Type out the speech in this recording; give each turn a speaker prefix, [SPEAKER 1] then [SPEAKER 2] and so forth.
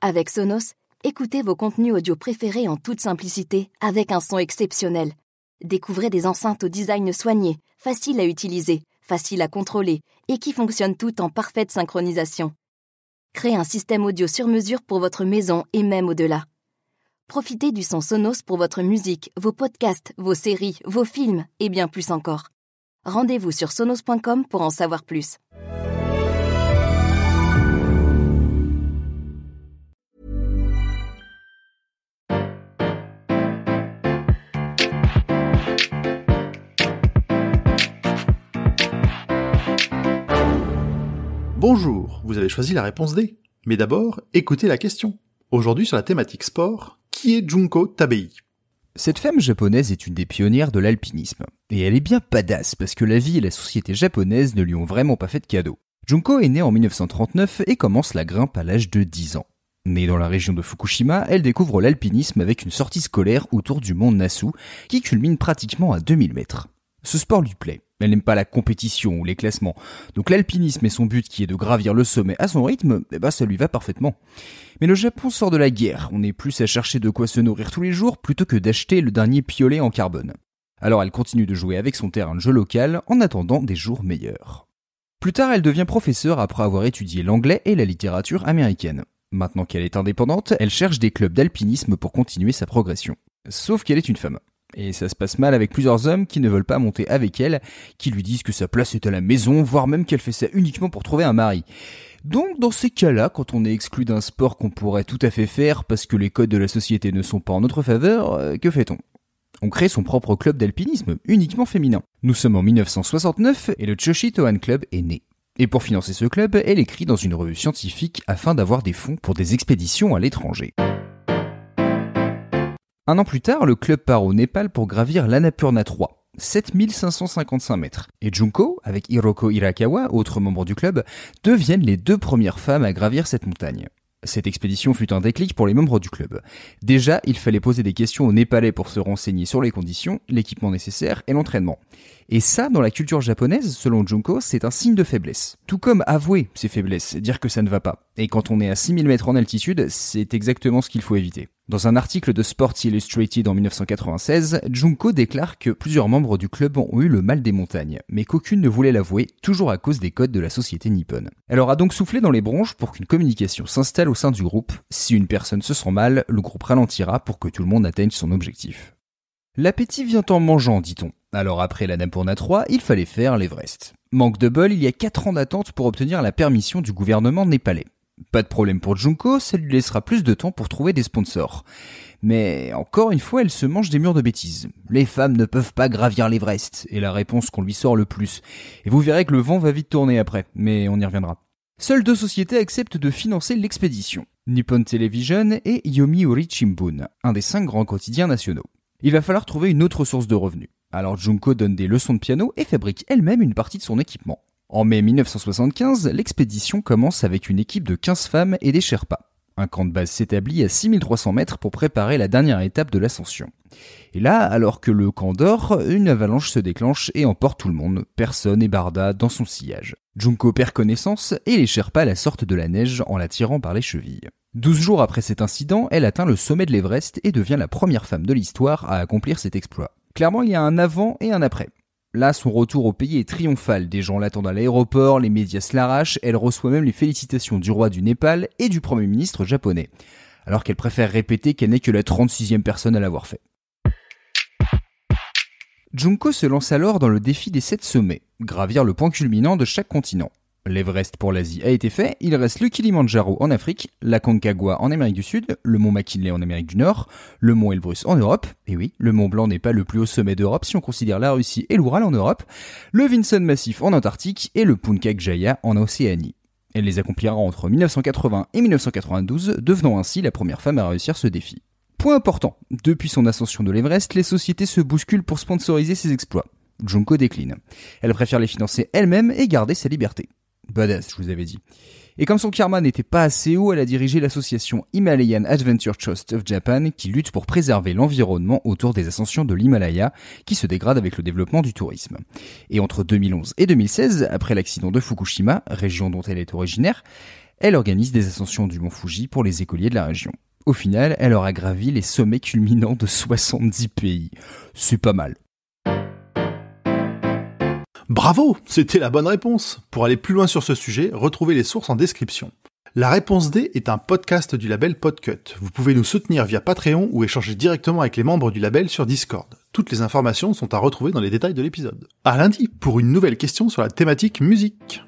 [SPEAKER 1] Avec Sonos, écoutez vos contenus audio préférés en toute simplicité, avec un son exceptionnel. Découvrez des enceintes au design soigné, faciles à utiliser, faciles à contrôler et qui fonctionnent toutes en parfaite synchronisation. Créez un système audio sur mesure pour votre maison et même au-delà. Profitez du son Sonos pour votre musique, vos podcasts, vos séries, vos films et bien plus encore. Rendez-vous sur sonos.com pour en savoir plus.
[SPEAKER 2] Bonjour, vous avez choisi la réponse D. Mais d'abord, écoutez la question. Aujourd'hui sur la thématique sport, qui est Junko Tabei ?
[SPEAKER 3] Cette femme japonaise est une des pionnières de l'alpinisme. Et elle est bien badass parce que la vie et la société japonaise ne lui ont vraiment pas fait de cadeau. Junko est née en 1939 et commence la grimpe à l'âge de 10 ans. Née dans la région de Fukushima, elle découvre l'alpinisme avec une sortie scolaire autour du mont Nasu qui culmine pratiquement à 2000 mètres. Ce sport lui plaît. Elle n'aime pas la compétition ou les classements. Donc l'alpinisme et son but qui est de gravir le sommet à son rythme, ça lui va parfaitement. Mais le Japon sort de la guerre. On est plus à chercher de quoi se nourrir tous les jours plutôt que d'acheter le dernier piolet en carbone. Alors elle continue de jouer avec son terrain de jeu local en attendant des jours meilleurs. Plus tard, elle devient professeure après avoir étudié l'anglais et la littérature américaine. Maintenant qu'elle est indépendante, elle cherche des clubs d'alpinisme pour continuer sa progression. Sauf qu'elle est une femme. Et ça se passe mal avec plusieurs hommes qui ne veulent pas monter avec elle, qui lui disent que sa place est à la maison, voire même qu'elle fait ça uniquement pour trouver un mari. Donc dans ces cas-là, quand on est exclu d'un sport qu'on pourrait tout à fait faire parce que les codes de la société ne sont pas en notre faveur, que fait-on ? On crée son propre club d'alpinisme, uniquement féminin. Nous sommes en 1969 et le Choshi Tohan Club est né. Et pour financer ce club, elle écrit dans une revue scientifique afin d'avoir des fonds pour des expéditions à l'étranger. Un an plus tard, le club part au Népal pour gravir l'Annapurna 3, 7555 mètres. Et Junko, avec Hiroko Hirakawa, autre membre du club, deviennent les deux premières femmes à gravir cette montagne. Cette expédition fut un déclic pour les membres du club. Déjà, il fallait poser des questions aux Népalais pour se renseigner sur les conditions, l'équipement nécessaire et l'entraînement. Et ça, dans la culture japonaise, selon Junko, c'est un signe de faiblesse. Tout comme avouer ses faiblesses, dire que ça ne va pas. Et quand on est à 6000 mètres en altitude, c'est exactement ce qu'il faut éviter. Dans un article de Sports Illustrated en 1996, Junko déclare que plusieurs membres du club ont eu le mal des montagnes, mais qu'aucune ne voulait l'avouer, toujours à cause des codes de la société nippone. Elle aura donc soufflé dans les bronches pour qu'une communication s'installe au sein du groupe. Si une personne se sent mal, le groupe ralentira pour que tout le monde atteigne son objectif. L'appétit vient en mangeant, dit-on. Alors après l'Annapurna 3, il fallait faire l'Everest. Manque de bol, il y a 4 ans d'attente pour obtenir la permission du gouvernement népalais. Pas de problème pour Junko, ça lui laissera plus de temps pour trouver des sponsors. Mais encore une fois, elle se mange des murs de bêtises. Les femmes ne peuvent pas gravir l'Everest, est la réponse qu'on lui sort le plus. Et vous verrez que le vent va vite tourner après, mais on y reviendra. Seules 2 sociétés acceptent de financer l'expédition. Nippon Television et Yomiuri Shimbun, un des 5 grands quotidiens nationaux. Il va falloir trouver une autre source de revenus. Alors Junko donne des leçons de piano et fabrique elle-même une partie de son équipement. En mai 1975, l'expédition commence avec une équipe de 15 femmes et des Sherpas. Un camp de base s'établit à 6300 mètres pour préparer la dernière étape de l'ascension. Et là, alors que le camp dort, une avalanche se déclenche et emporte tout le monde, personne et Barda dans son sillage. Junko perd connaissance et les Sherpas la sortent de la neige en la tirant par les chevilles. 12 jours après cet incident, elle atteint le sommet de l'Everest et devient la première femme de l'histoire à accomplir cet exploit. Clairement, il y a un avant et un après. Là, son retour au pays est triomphal. Des gens l'attendent à l'aéroport, les médias se l'arrachent, elle reçoit même les félicitations du roi du Népal et du premier ministre japonais. Alors qu'elle préfère répéter qu'elle n'est que la 36e personne à l'avoir fait. Junko se lance alors dans le défi des 7 sommets, gravir le point culminant de chaque continent. L'Everest pour l'Asie a été fait, il reste le Kilimandjaro en Afrique, la Concagua en Amérique du Sud, le mont McKinley en Amérique du Nord, le mont Elbrus en Europe, et oui, le mont Blanc n'est pas le plus haut sommet d'Europe si on considère la Russie et l'Oural en Europe, le Vinson Massif en Antarctique et le Puncak Jaya en Océanie. Elle les accomplira entre 1980 et 1992, devenant ainsi la première femme à réussir ce défi. Point important, depuis son ascension de l'Everest, les sociétés se bousculent pour sponsoriser ses exploits. Junko décline. Elle préfère les financer elle-même et garder sa liberté. Badass, je vous avais dit. Et comme son karma n'était pas assez haut, elle a dirigé l'association Himalayan Adventure Trust of Japan qui lutte pour préserver l'environnement autour des ascensions de l'Himalaya qui se dégrade avec le développement du tourisme. Et entre 2011 et 2016, après l'accident de Fukushima, région dont elle est originaire, Elle organise des ascensions du mont Fuji pour les écoliers de la région. Au final, elle aura gravi les sommets culminants de 70 pays. C'est pas mal.
[SPEAKER 2] Bravo, c'était la bonne réponse. Pour aller plus loin sur ce sujet, retrouvez les sources en description. La réponse D est un podcast du label Podcut. Vous pouvez nous soutenir via Patreon ou échanger directement avec les membres du label sur Discord. Toutes les informations sont à retrouver dans les détails de l'épisode. À lundi pour une nouvelle question sur la thématique musique.